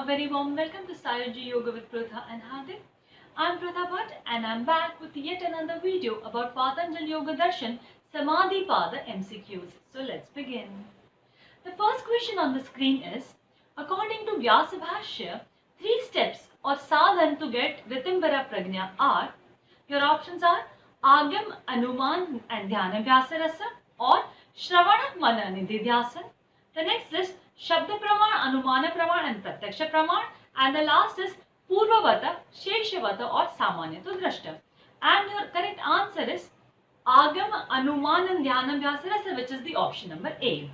A very warm welcome to Sayurji Yoga with Pratha and Hardik. I'm Pratha Bhatt and I'm back with yet another video about Patanjali Yoga Darshan Samadhi Pada MCQs. So let's begin. The first question on the screen is, according to Vyasa Bhashya, 3 steps or sadhan to get Ritimbara Prajna are, your options are Agam, Anuman and Dhyana Vyasa Rasa or Shravana Mana Nidhi Dhyasan. The next is Shabda Praman, Anumana Praman and Pratyaksha Praman, and the last is Purvavata, Sheshavata or Samanyata Drashta. And your correct answer is Agam, Anuman and Dhyana Vyasa Rasa, which is the option number A.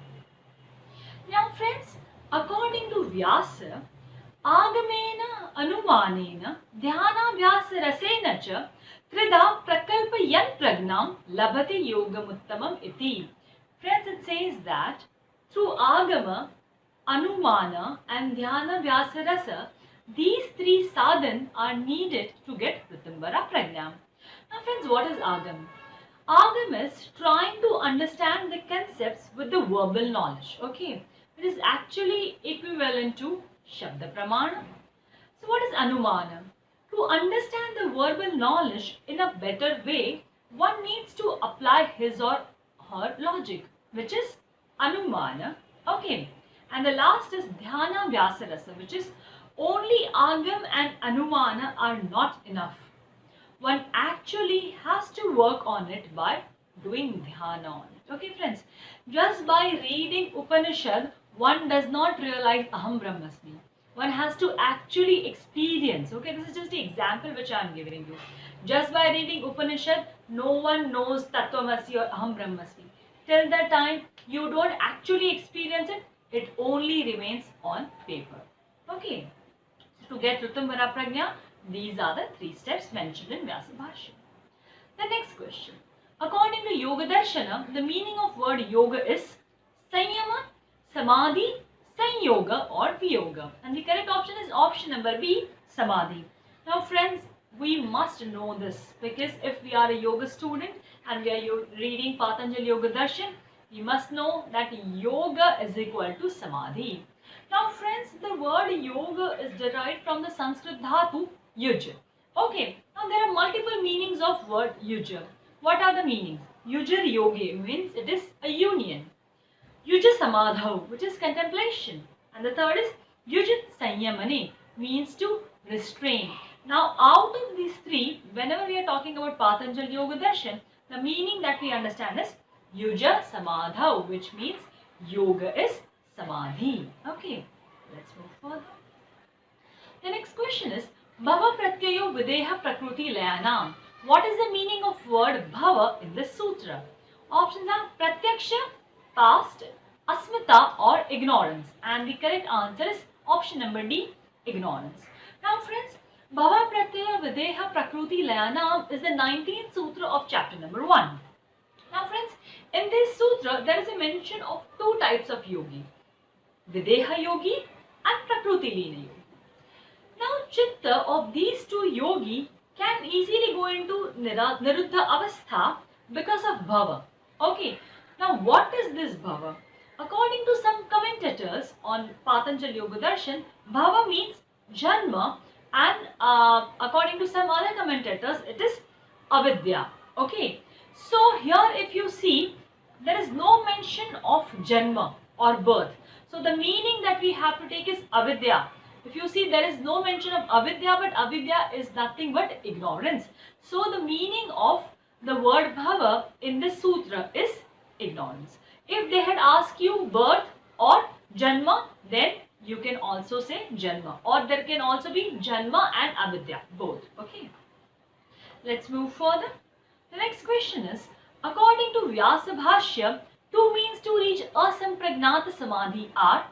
Now friends, according to Vyasa, Agamena Anumanena Dhyana Vyasa Rasena cha Trida Prakalpayan Pragnam Labhati Yogamuttamam iti. Friends, it says that through Agama, Anumana and Dhyana Vyasa Rasa, these 3 sadhan are needed to get Ritimbara Prajna. Now friends, what is Agam? Agam is trying to understand the concepts with the verbal knowledge. Okay, it is actually equivalent to Shabda Pramana. So what is Anumana? To understand the verbal knowledge in a better way, one needs to apply his or her logic, which is Anumana. Okay, and the last is Dhyana Vyasa Rasa, which is only Agam and Anumana are not enough. One actually has to work on it by doing dhyana on it. Okay friends, just by reading Upanishad, one does not realize Aham Brahmasmi. One has to actually experience. Okay, this is just the example which I am giving you. Just by reading Upanishad, no one knows Tattvamasi or Aham Brahmasmi. Till the time you don't actually experience it, it only remains on paper. Okay, so to get Ritimbara Prajna, these are the 3 steps mentioned in Vyasa Bhashya. The next question. According to Yoga Darshana, the meaning of word yoga is Sanyama, Samadhi, Sanyoga or Viyoga. And the correct option is option number B, Samadhi. Now friends, we must know this because if we are a yoga student and we are reading Patanjali Yoga Darshan, we must know that yoga is equal to Samadhi. Now friends, the word yoga is derived from the Sanskrit dhatu yuj. Okay, now there are multiple meanings of word yuj. What are the meanings? Yujir yoge means it is a union. Yuja samadhav, which is contemplation. And the third is yuj sanyamane, means to restrain. Now out of these 3, whenever we are talking about Patanjali Yoga Darshan, the meaning that we understand is yuja samadhav, which means yoga is samadhi. Okay, let's move further. The next question is Bhava Pratyayo Videha Prakruti Layanam. What is the meaning of word Bhava in this sutra? Options are Pratyaksha, past, Asmita or ignorance. And the correct answer is option number D, ignorance. Now friends, Bhava Pratyaya Videha Prakruti Layanam is the 19th sutra of chapter number 1. Now friends, in this sutra there is a mention of 2 types of yogi, Videha yogi and Prakruti Leena yogi. Now chitta of these 2 yogi can easily go into Niruddha Avastha because of Bhava. Okay, now what is this Bhava? According to some commentators on Patanjali Yoga Darshan, Bhava means Janma, and according to some other commentators it is Avidya. Okay, so here if you see, there is no mention of Janma or birth. So the meaning that we have to take is Avidya. If you see, there is no mention of avidya, but avidya is nothing but ignorance. So the meaning of the word bhava in this sutra is ignorance. If they had asked you birth or janma, then you can also say janma, or there can also be janma and avidya, both. Okay, let's move further. The next question is, according to Vyasa Bhashya, 2 means to reach asampragnata samadhi are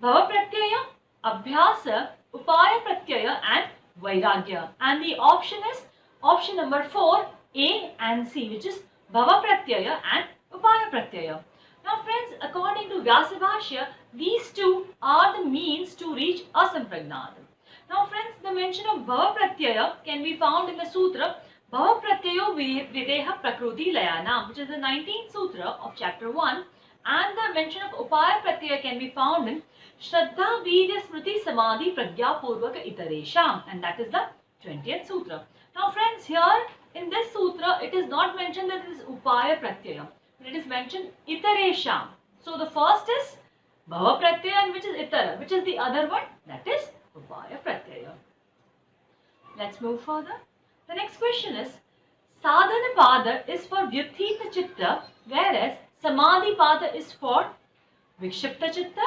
Bhava Pratyaya, Abhyasa, Upaya Pratyaya and Vairagya. And the option is option number 4, A and C, which is Bhava Pratyaya and Upaya Pratyaya. Now friends, according to Vyasa Bhashya, these 2 are the means to reach Asampragnata. Now friends, the mention of Bhava Pratyaya can be found in the sutra Bhava Pratyayo Videha Prakruti Layanam, which is the 19th sutra of chapter 1. And the mention of Upaya Pratyaya can be found in Shraddha Virya Smriti Samadhi Pragya Purvaka Itaresham, and that is the 20th Sutra. Now friends, here in this sutra it is not mentioned that it is Upaya Pratyaya, but it is mentioned Itaresham. So the first is Bhava Pratyaya and which is Itara, which is the other one, that is Upaya Pratyaya. Let's move further. The next question is Sadhana Pada is for Vyuthita Chitta, whereas Samadhi Pada is for Vikshipta Chitta,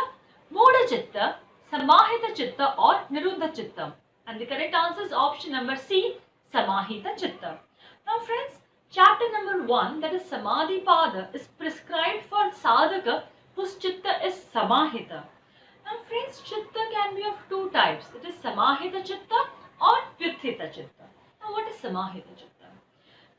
Moda Chitta, Samahita Chitta or Niruddha Chitta. And the correct answer is option number C, Samahita Chitta. Now friends, chapter number 1, that is Samadhi Pada, is prescribed for sadhaka whose chitta is Samahita. Now friends, chitta can be of two types. It is Samahita Chitta or Vyuthita Chitta. Now what is Samahita Chitta?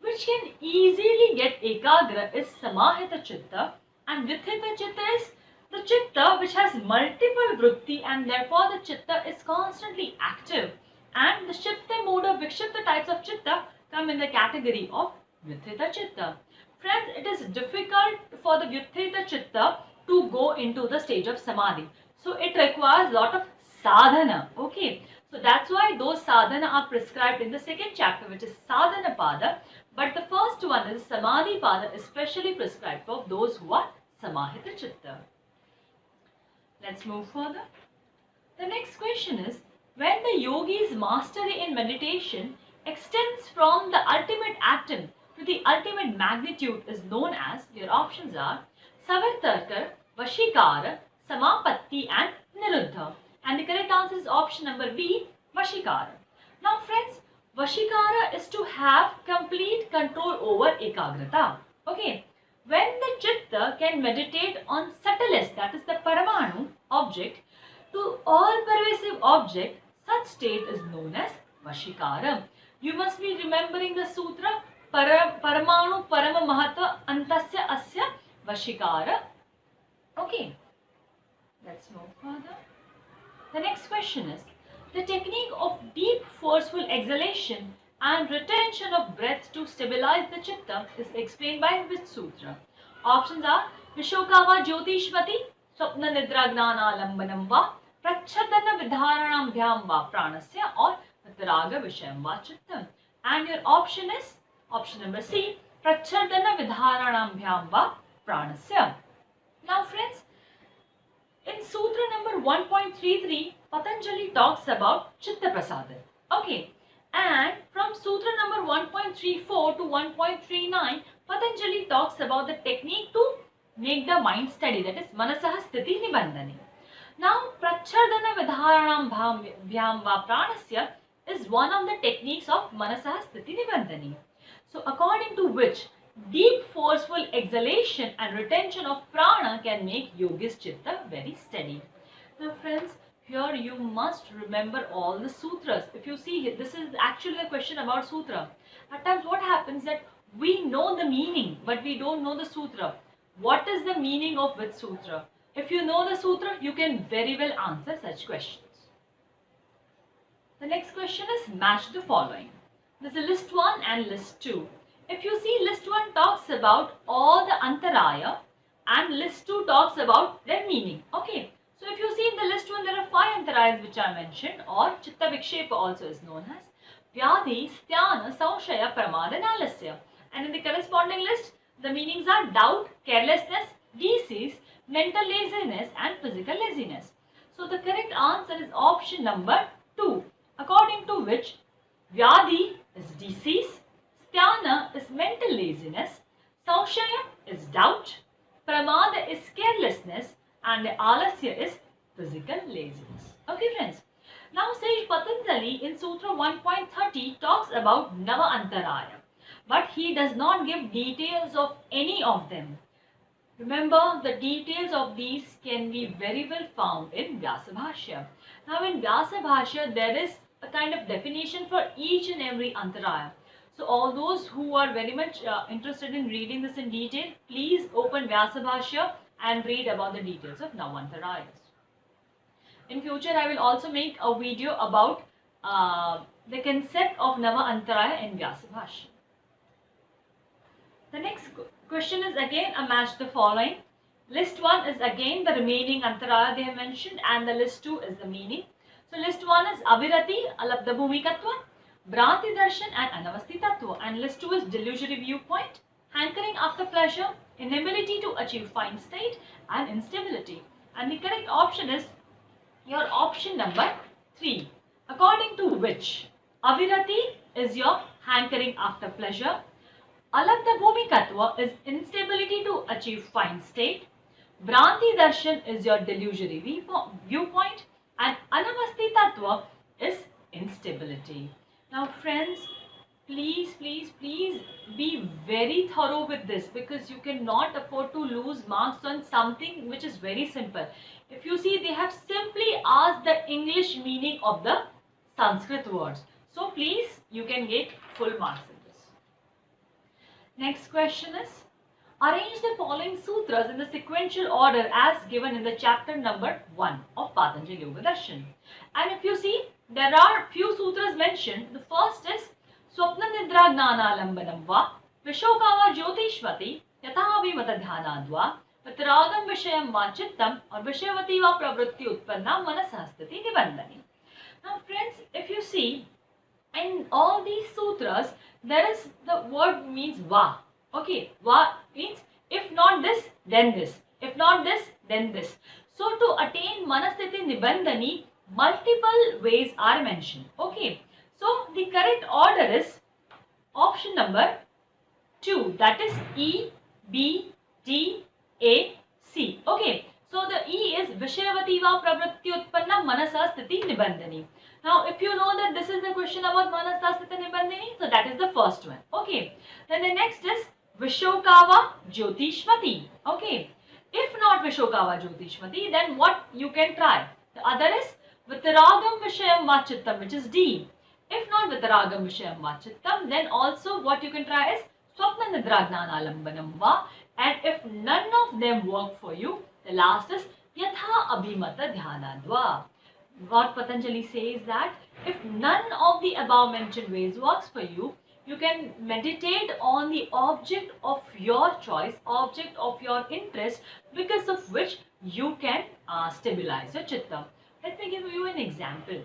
Which can easily get Ekagra is Samahita Chitta, and Vyuthita Chitta is the Chitta which has multiple Vritti and therefore the Chitta is constantly active. And the Chitta, Moda, Vikshipta types of Chitta come in the category of Vyuthita Chitta. Friends, it is difficult for the Vyuthita Chitta to go into the stage of Samadhi. So it requires a lot of sadhana. Okay. So that's why those sadhana are prescribed in the second chapter, which is Sadhana Pada. But the first one is Samadhi Pada, especially prescribed for those who are Samahita Chitta. Let's move further. The next question is, when the yogi's mastery in meditation extends from the ultimate atom to the ultimate magnitude is known as, your options are Savartarkar, Vashikara, Samapatti and Niruddha. And the correct answer is option number B, Vashikara. Now friends, Vashikara is to have complete control over Ekagrata. Okay. When the Chitta can meditate on subtlest, that is the Paramanu object, to all pervasive object, such state is known as Vashikara. You must be remembering the sutra Paramanu Parama Mahata Antasya Asya Vashikara. Okay. Let's move further. The next question is, the technique of deep forceful exhalation and retention of breath to stabilize the chitta is explained by which sutra? Options are Vishokava Jyotishmati, Swapna Nidra Gnana Lambanam Va, Prachadana Vidharanam Bhyam Va Pranasya or Vitaraga Vishayam Va Chittam. And your option is option number C, Prachadana Vidharanam Bhyam Va Pranasya. Now friends, in Sutra number 1.33, Patanjali talks about Chitta Prasadana. Okay. And from Sutra number 1.34 to 1.39, Patanjali talks about the technique to make the mind steady, that is Manasaha Sthiti Nibandhani. Now, Prachardana Vidharanam Bhyam Va Pranasya is one of the techniques of Manasaha Sthiti Nibandhani. So, according to which deep forceful exhalation and retention of prana can make yogis chitta very steady. Now friends, here you must remember all the sutras. If you see, this is actually a question about sutra. At times what happens that we know the meaning but we don't know the sutra. What is the meaning of which sutra? If you know the sutra, you can very well answer such questions. The next question is match the following. There's a list 1 and list 2. If you see, list 1 talks about all the antaraya and list 2 talks about their meaning. Okay. So if you see in the list 1, there are 5 antarayas which are mentioned, or Chitta Vikshepa also is known as Vyadhi, Sthana, Samshaya, Pramada, Alasya. And in the corresponding list, the meanings are doubt, carelessness, disease, mental laziness and physical laziness. So the correct answer is option number 2, according to which Vyadhi is disease, Sthana is mental laziness, Samshaya is doubt, Pramada is carelessness and Alasya is physical laziness. Okay friends. Now Sage Patanjali in Sutra 1.30 talks about Nava Antaraya, but he does not give details of any of them. Remember, the details of these can be very well found in Vyasa Bhashya. Now in Vyasa Bhashya, there is a kind of definition for each and every Antaraya. So all those who are very much interested in reading this in detail, please open Vyasa Bhashya and read about the details of Navantarayas. In future, I will also make a video about the concept of Nava Antaraya in Vyasa Bhashya. The next question is again a match the following. List 1 is again the remaining antaraya they have mentioned, and the list 2 is the meaning. So list 1 is avirati, alabdha bhumikatva, bhranti darshan and anavasti tattva, and list 2 is delusory viewpoint, hankering after pleasure, inability to achieve fine state and instability. And the correct option is your option number 3, according to which avirati is your hankering after pleasure, alabdha bhumikatva is instability to achieve fine state, Bhranti Darshan is your delusory viewpoint, and Anavasti Tattva is instability. Now friends, please be very thorough with this, because you cannot afford to lose marks on something which is very simple. If you see, they have simply asked the English meaning of the Sanskrit words. So please, you can get full marks in this. Next question is, arrange the following sutras in the sequential order as given in the chapter number 1 of Patanjali Yoga Darshan. And if you see, there are few sutras mentioned. The first is Swapna Nidra Gnanalambanam va Vishokava Jyotishvati Yathavimata Dhyanadva Vitragam Vishayam Vachittam or Vishayavati va Pravritti Utpanna Manasastati Nibandhani. Now friends, if you see, in all these sutras, there is the word means va. Okay, va means if not this, then this. If not this, then this. So to attain manasthiti nibandhani, multiple ways are mentioned. Okay, so the correct order is option number 2, that is E, B, D, A, C. Okay, so the E is Vishayavati va pravritti utpanna manasasthiti nibandhani. Now, if you know that this is the question about manasasthiti nibandhani, so that is the first one. Okay, then the next is Vishokava Jyotishmati. Okay, if not Vishokava Jyotishmati, then what you can try? The other is Vitaragam Vishayam Vachittam, which is D. If not Vitaragam Vishayam Vachittam, then also what you can try is Swapna Nidra Gnanalambanam Va. And if none of them work for you, the last is Yatha Abhimata Dhyanadva. What Patanjali says that if none of the above mentioned ways works for you, you can meditate on the object of your choice, object of your interest, because of which you can stabilize your chitta. Let me give you an example.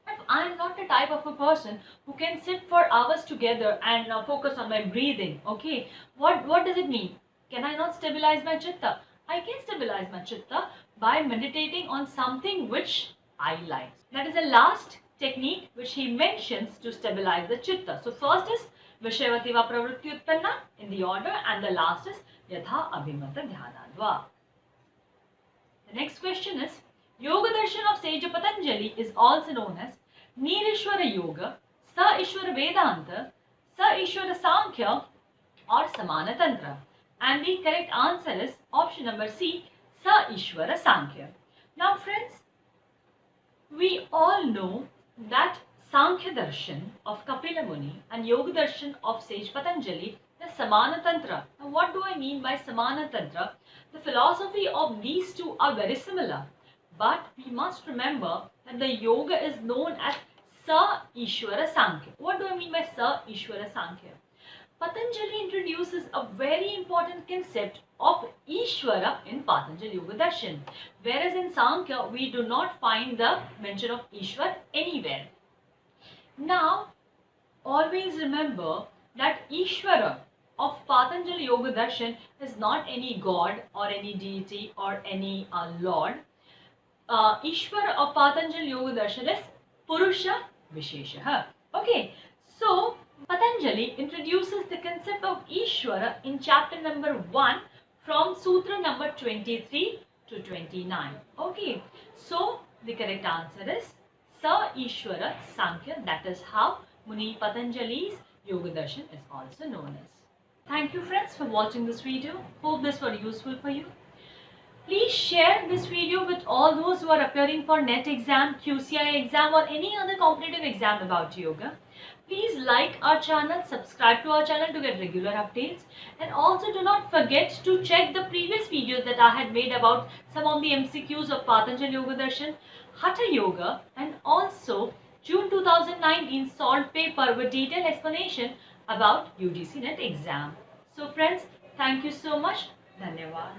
If I am not the type of a person who can sit for hours together and focus on my breathing, okay, what does it mean? Can I not stabilize my chitta? I can stabilize my chitta by meditating on something which I like. That is the last technique which he mentions to stabilize the chitta. So first is Vishayavati va pravritti utpanna in the order, and the last is Yatha Abhimata Dhyanadva. The next question is, Yoga Darshan of Sage Patanjali is also known as Nirishwara Yoga, Sa Ishwara Vedanta, Sa Ishwara Sankhya or Samana Tantra. And the correct answer is option number C, Sa Ishwara Sankhya. Now friends, we all know that Sankhya Darshan of Kapila Muni and Yoga Darshan of Sage Patanjali is Samana Tantra. Now what do I mean by Samana Tantra? The philosophy of these two are very similar, but we must remember that the yoga is known as Sa Ishwara Sankhya. What do I mean by Sa Ishwara Sankhya? Patanjali introduces a very important concept of Ishwara in Patanjali Yoga Darshan, whereas in Sankhya we do not find the mention of Ishwar anywhere. Now, always remember that Ishwara of Patanjali Yoga Darshan is not any god or any deity or any lord. Ishwara of Patanjali Yoga Darshan is Purusha Visheshaha. Okay, so Patanjali introduces the concept of Ishwara in chapter number 1 from sutra number 23 to 29. Okay, so the correct answer is Sa Ishwara Sankhya. That is how Muni Patanjali's Yoga Darshan is also known as. Thank you friends for watching this video. Hope this was useful for you. Please share this video with all those who are appearing for NET exam, QCI exam or any other competitive exam about yoga. Please like our channel, subscribe to our channel to get regular updates, and also do not forget to check the previous videos that I had made about some of the MCQs of Patanjali Yoga Darshan, Hatha Yoga, and also June 2019 solved paper with detailed explanation about UGC NET exam. So friends, thank you so much. Dhanyavad.